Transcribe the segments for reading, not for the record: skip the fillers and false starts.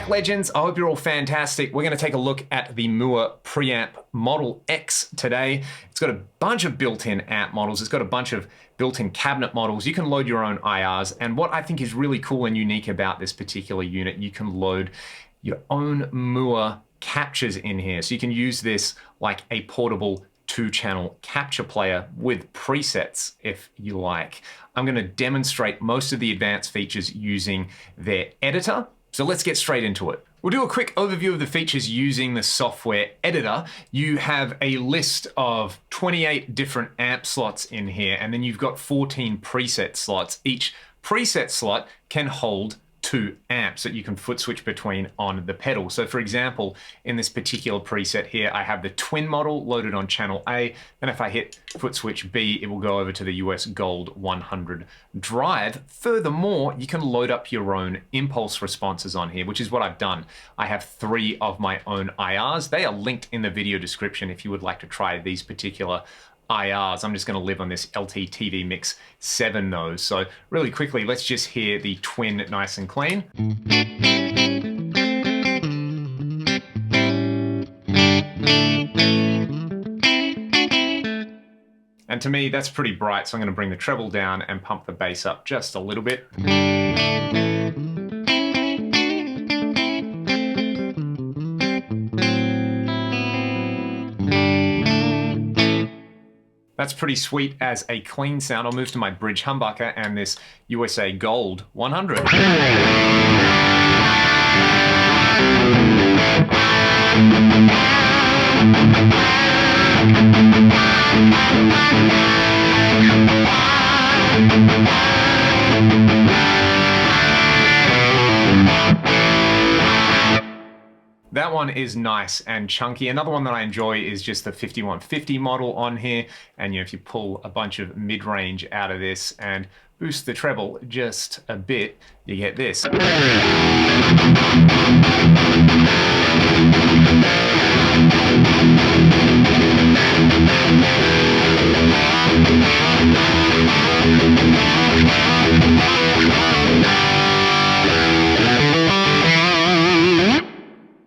back, legends. I hope you're all fantastic. We're going to take a look at the Mooer Preamp Model X today. It's got a bunch of built-in amp models. It's got a bunch of built-in cabinet models. You can load your own IRs. And what I think is really cool and unique about this particular unit, you can load your own Mooer captures in here. So you can use this like a portable 2-channel capture player with presets if you like. I'm going to demonstrate most of the advanced features using their editor. So let's get straight into it. We'll do a quick overview of the features using the software editor. You have a list of 28 different amp slots in here, and then you've got 14 preset slots. Each preset slot can hold 2 amps that you can foot switch between on the pedal. So for example, in this particular preset here, I have the twin model loaded on channel A. Then if I hit foot switch B, it will go over to the US Gold 100 drive. Furthermore, you can load up your own impulse responses on here, which is what I've done. I have 3 of my own IRs. They are linked in the video description if you would like to try these particular IRs. I'm just going to live on this LT TV Mix 7 though. So really quickly, let's just hear the twin nice and clean. And to me, that's pretty bright. So I'm going to bring the treble down and pump the bass up just a little bit. That's pretty sweet as a clean sound. I'll move to my bridge humbucker and this USA Gold 100. That one is nice and chunky. Another one that I enjoy is just the 5150 model on here. And if you pull a bunch of mid-range out of this and boost the treble just a bit, you get this.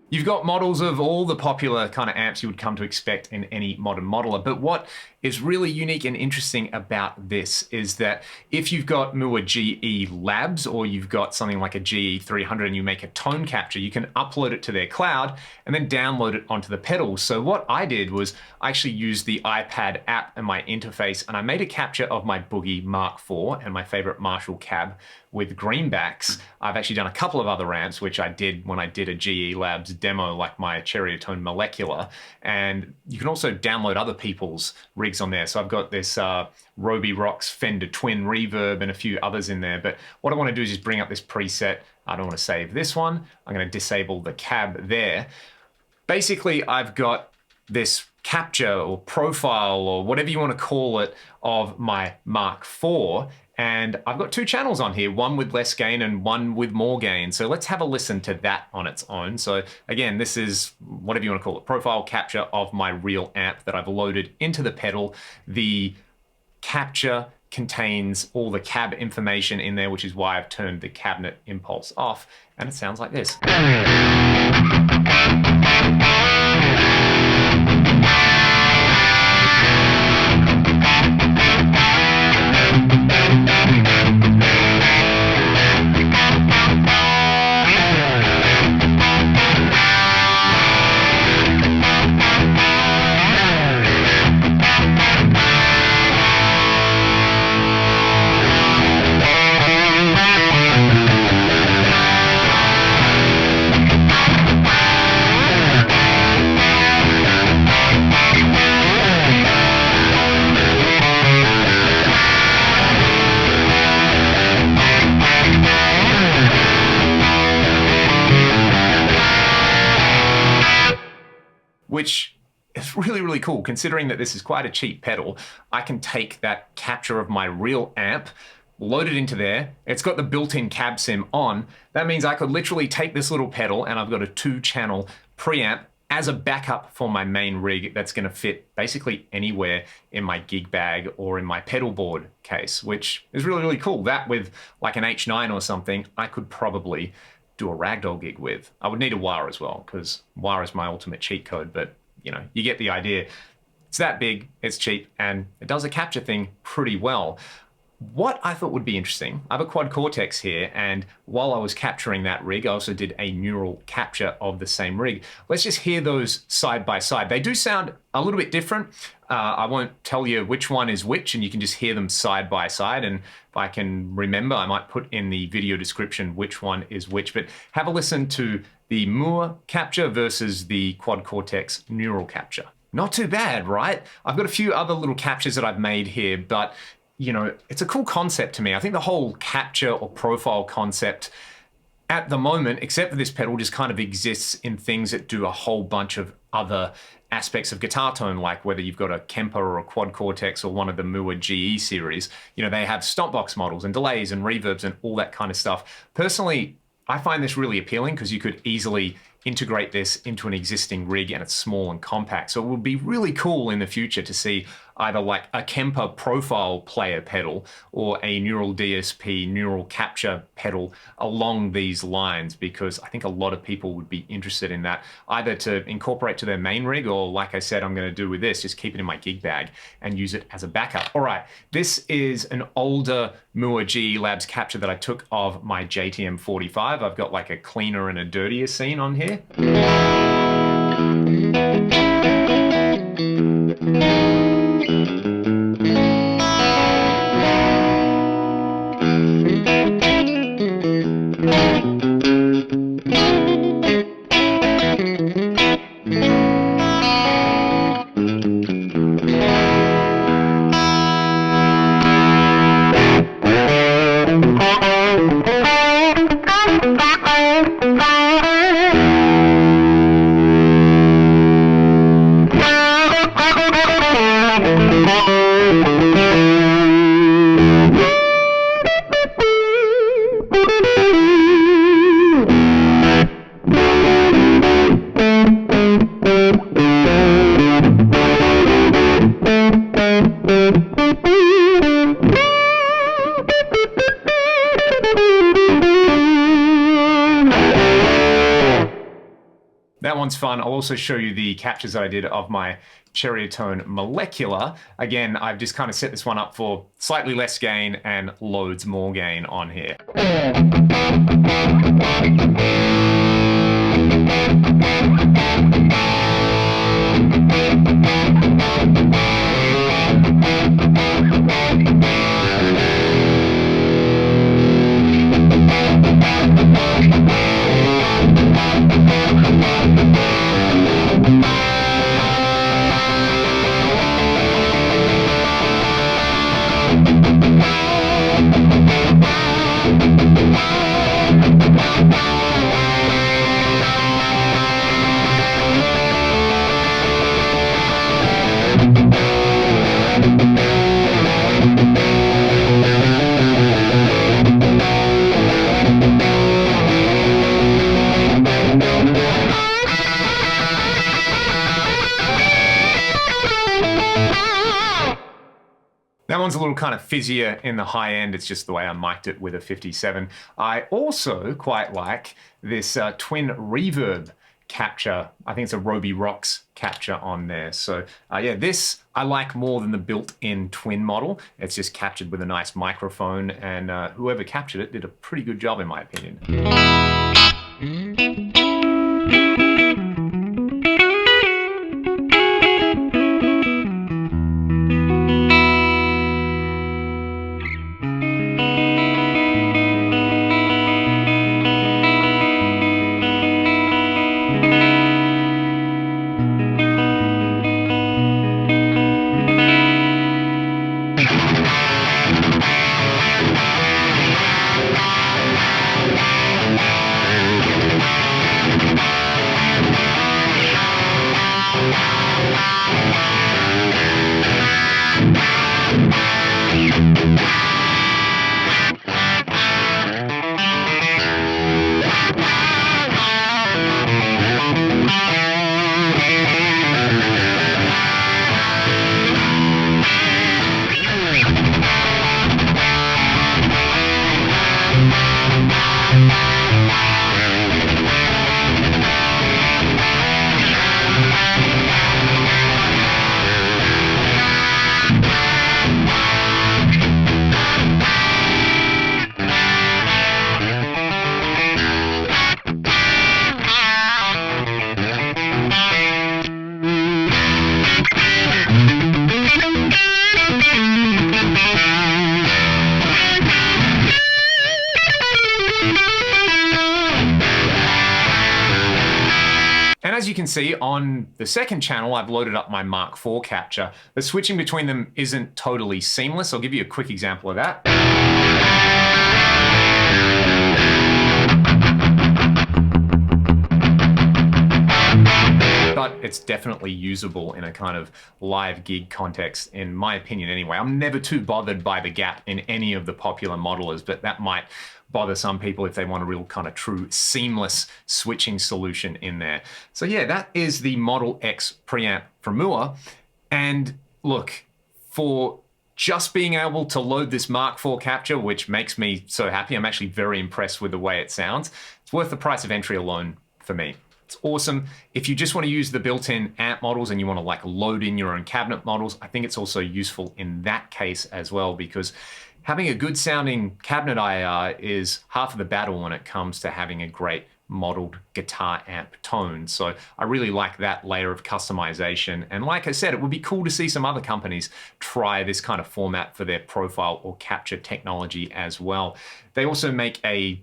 You've got models of all the popular kind of amps you would come to expect in any modern modeler, but what is really unique and interesting about this is that if you've got Mooer GE Labs or you've got something like a GE 300 and you make a tone capture, you can upload it to their cloud and then download it onto the pedals. So what I did was I actually used the iPad app and my interface, and I made a capture of my Boogie Mark IV and my favorite Marshall cab with greenbacks. I've actually done a couple of other amps, which I did when I did a GE Labs demo, like my Cherrytone Molecular. And you can also download other people's rigs on there. So I've got this Roby Rocks Fender Twin Reverb and a few others in there. But what I want to do is just bring up this preset. I don't want to save this one. I'm going to disable the cab there. Basically, I've got this capture or profile or whatever you want to call it of my Mark IV. And I've got 2 channels on here, one with less gain and one with more gain. So let's have a listen to that on its own. So again, this is whatever you want to call it, profile capture of my real amp that I've loaded into the pedal. The capture contains all the cab information in there, which is why I've turned the cabinet impulse off. And it sounds like this. Which is really, really cool. Considering that this is quite a cheap pedal, I can take that capture of my real amp, load it into there. It's got the built-in cab sim on. That means I could literally take this little pedal and I've got a 2-channel preamp as a backup for my main rig that's going to fit basically anywhere in my gig bag or in my pedal board case, which is really, really cool. That with like an H9 or something, I could probably do a ragdoll gig with. I would need a wire as well, because wire is my ultimate cheat code, but you know, you get the idea. It's that big, it's cheap, and it does a capture thing pretty well. What I thought would be interesting, I have a quad cortex here, and while I was capturing that rig, I also did a neural capture of the same rig. Let's just hear those side by side. They do sound a little bit different. I won't tell you which one is which, and you can just hear them side by side. And if I can remember, I might put in the video description which one is which. But have a listen to the Mooer capture versus the quad cortex neural capture. Not too bad, right? I've got a few other little captures that I've made here, but you know, it's a cool concept to me. I think the whole capture or profile concept at the moment, except for this pedal, just kind of exists in things that do a whole bunch of other aspects of guitar tone, like whether you've got a Kemper or a quad cortex or one of the Mooer GE series. You know, they have stopbox models and delays and reverbs and all that kind of stuff. Personally, I find this really appealing because you could easily integrate this into an existing rig and it's small and compact. So it would be really cool in the future to see either like a Kemper profile player pedal or a neural DSP neural capture pedal along these lines, because I think a lot of people would be interested in that, either to incorporate to their main rig or, like I said, I'm going to do with this, just keep it in my gig bag and use it as a backup. All right, this is an older Mooer GE Labs capture that I took of my JTM 45. I've got like a cleaner and a dirtier scene on here. That one's fun. I'll also show you the captures that I did of my Cherrytone Molecular. Again, I've just kind of set this one up for slightly less gain and loads more gain on here. That one's a little kind of fizzier in the high end. It's just the way I mic'd it with a 57. I also quite like this twin reverb capture. I think it's a Roby Rocks capture on there. So yeah, this I like more than the built-in twin model. It's just captured with a nice microphone, and whoever captured it did a pretty good job in my opinion. see on the second channel, I've loaded up my Mark IV capture. The switching between them isn't totally seamless. I'll give you a quick example of that. But it's definitely usable in a kind of live gig context, in my opinion anyway. I'm never too bothered by the gap in any of the popular modelers, but that might bother some people if they want a real kind of true seamless switching solution in there. So yeah, that is the Model X preamp from Mooer. And look, for just being able to load this Mark IV capture, which makes me so happy, I'm actually very impressed with the way it sounds. It's worth the price of entry alone for me. It's awesome. If you just want to use the built-in amp models and you want to like load in your own cabinet models, I think it's also useful in that case as well, because having a good sounding cabinet IR is half of the battle when it comes to having a great modeled guitar amp tone. So I really like that layer of customization. And like I said, it would be cool to see some other companies try this kind of format for their profile or capture technology as well. They also make a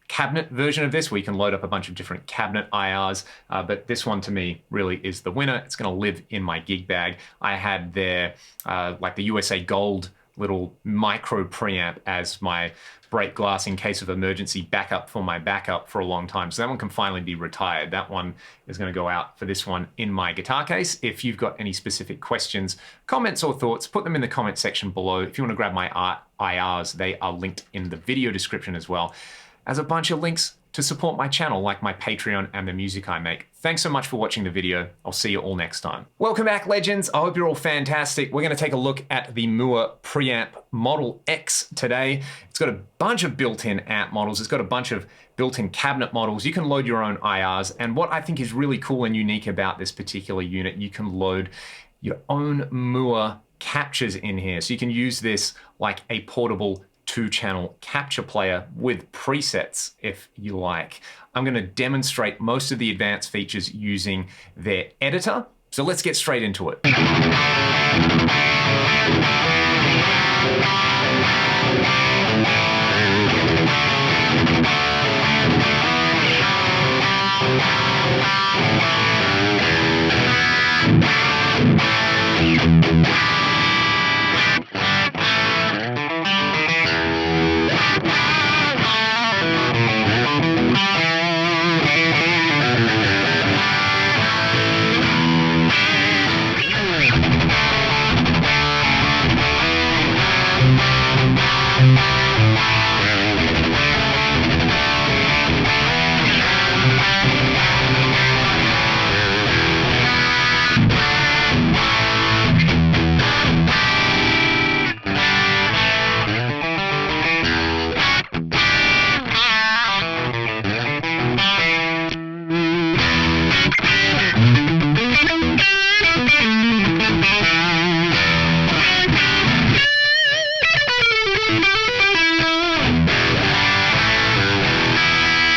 cabinet version of this where you can load up a bunch of different cabinet IRs, but this one to me really is the winner. It's going to live in my gig bag. I had their like the USA Gold little micro preamp as my break glass in case of emergency backup for my backup for a long time. So that one can finally be retired. That one is going to go out for this one in my guitar case. If you've got any specific questions, comments or thoughts, put them in the comment section below. If you want to grab my IRs, they are linked in the video description as well as a bunch of links to support my channel, like my Patreon and the music I make. Thanks so much for watching the video. I'll see you all next time. Welcome back, legends. I hope you're all fantastic. We're gonna take a look at the Mooer Preamp Model X today. It's got a bunch of built-in amp models. It's got a bunch of built-in cabinet models. You can load your own IRs. And what I think is really cool and unique about this particular unit, you can load your own Mooer captures in here. So you can use this like a portable 2-channel capture player with presets if you like. I'm going to demonstrate most of the advanced features using their editor. So let's get straight into it.